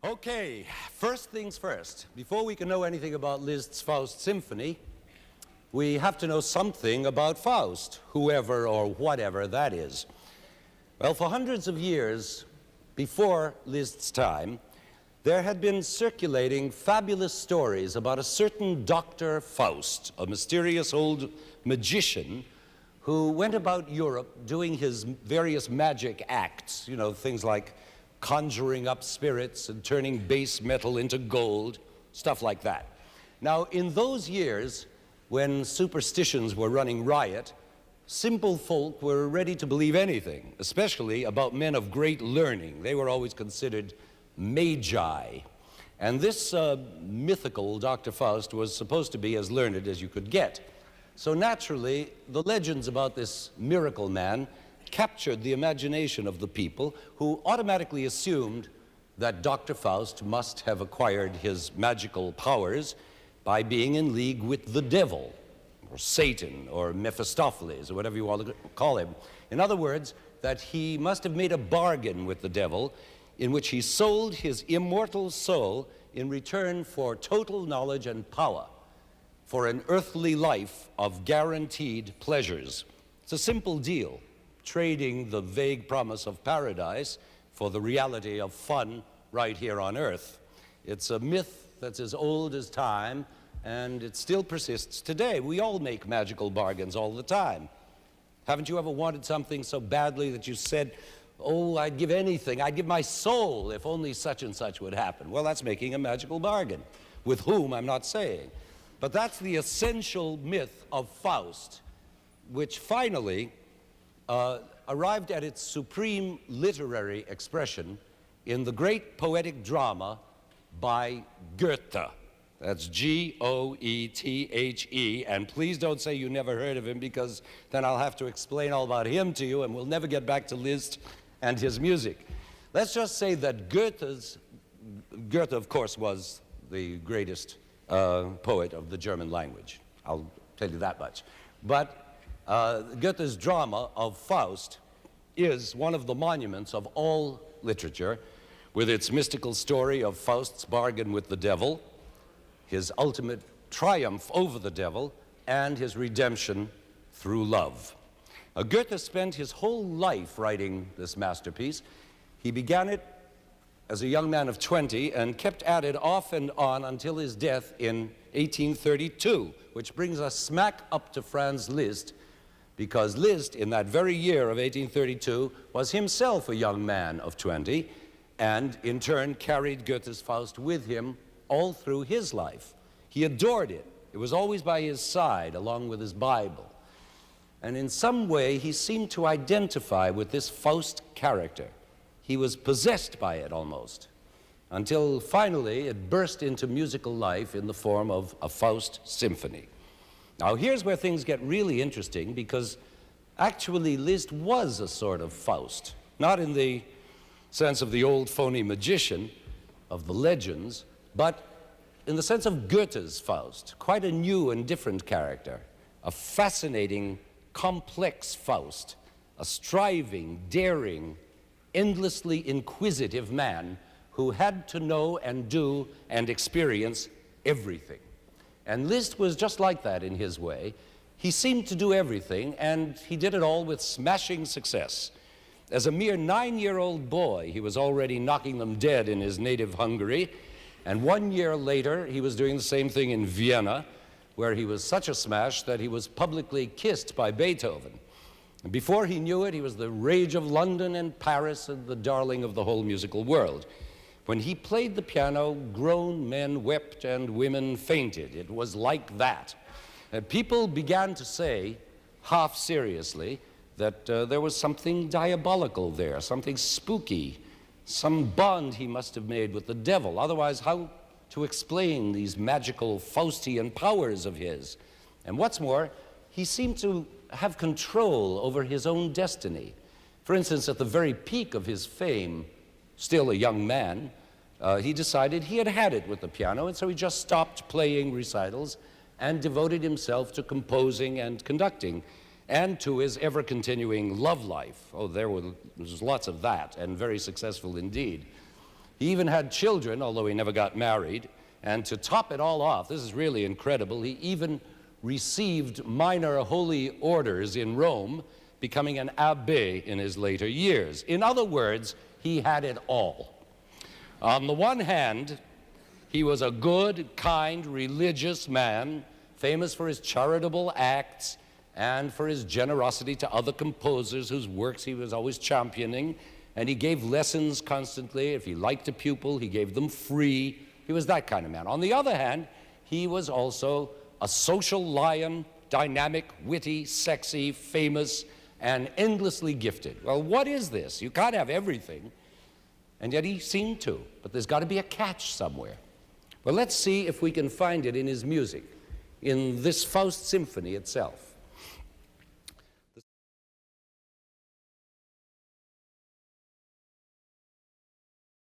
Okay, first things first. Before we can know anything about Liszt's Faust Symphony, we have to know something about Faust, whoever or whatever that is. Well, for hundreds of years before Liszt's time, there had been circulating fabulous stories about a certain Dr. Faust, a mysterious old magician who went about Europe doing his various magic acts, you know, things like conjuring up spirits and turning base metal into gold, stuff like that. Now, in those years, when superstitions were running riot, simple folk were ready to believe anything, especially about men of great learning. They were always considered magi. And this mythical Dr. Faust was supposed to be as learned as you could get. So naturally, the legends about this miracle man captured the imagination of the people, who automatically assumed that Dr. Faust must have acquired his magical powers by being in league with the devil, or Satan, or Mephistopheles, or whatever you want to call him. In other words, that he must have made a bargain with the devil in which he sold his immortal soul in return for total knowledge and power, for an earthly life of guaranteed pleasures. It's a simple deal, trading the vague promise of paradise for the reality of fun right here on earth. It's a myth that's as old as time, and it still persists today. We all make magical bargains all the time. Haven't you ever wanted something so badly that you said, oh, I'd give anything, I'd give my soul if only such and such would happen? Well, that's making a magical bargain. With whom, I'm not saying. But that's the essential myth of Faust, which finally arrived at its supreme literary expression in the great poetic drama by Goethe. That's G-O-E-T-H-E, and please don't say you never heard of him, because then I'll have to explain all about him to you, and we'll never get back to Liszt and his music. Let's just say that Goethe, of course, was the greatest poet of the German language. I'll tell you that much. But Goethe's drama of Faust is one of the monuments of all literature, with its mystical story of Faust's bargain with the devil, his ultimate triumph over the devil, and his redemption through love. Goethe spent his whole life writing this masterpiece. He began it as a young man of 20 and kept at it off and on until his death in 1832, which brings us smack up to Franz Liszt, because Liszt, in that very year of 1832, was himself a young man of 20, and in turn carried Goethe's Faust with him all through his life. He adored it. It was always by his side, along with his Bible. And in some way, he seemed to identify with this Faust character. He was possessed by it almost, until finally it burst into musical life in the form of a Faust symphony. Now, here's where things get really interesting, because actually Liszt was a sort of Faust, not in the sense of the old phony magician of the legends, but in the sense of Goethe's Faust, quite a new and different character, a fascinating, complex Faust, a striving, daring, endlessly inquisitive man who had to know and do and experience everything. And Liszt was just like that in his way. He seemed to do everything, and he did it all with smashing success. As a mere 9-year-old boy, he was already knocking them dead in his native Hungary, and 1 year later, he was doing the same thing in Vienna, where he was such a smash that he was publicly kissed by Beethoven. And before he knew it, he was the rage of London and Paris and the darling of the whole musical world. When he played the piano, grown men wept and women fainted. It was like that. And people began to say, half seriously, that there was something diabolical there, something spooky, some bond he must have made with the devil. Otherwise, how to explain these magical Faustian powers of his? And what's more, he seemed to have control over his own destiny. For instance, at the very peak of his fame, still a young man, he decided he had had it with the piano, and so he just stopped playing recitals and devoted himself to composing and conducting, and to his ever-continuing love life. Oh, there was lots of that, and very successful indeed. He even had children, although he never got married. And to top it all off, this is really incredible, he even received minor holy orders in Rome, becoming an abbé in his later years. In other words, he had it all. On the one hand, he was a good, kind, religious man, famous for his charitable acts and for his generosity to other composers whose works he was always championing. And he gave lessons constantly. If he liked a pupil, he gave them free. He was that kind of man. On the other hand, he was also a social lion, dynamic, witty, sexy, famous, and endlessly gifted. Well, what is this? You can't have everything. And yet he seemed to. But there's got to be a catch somewhere. Well, let's see if we can find it in his music, in this Faust symphony itself.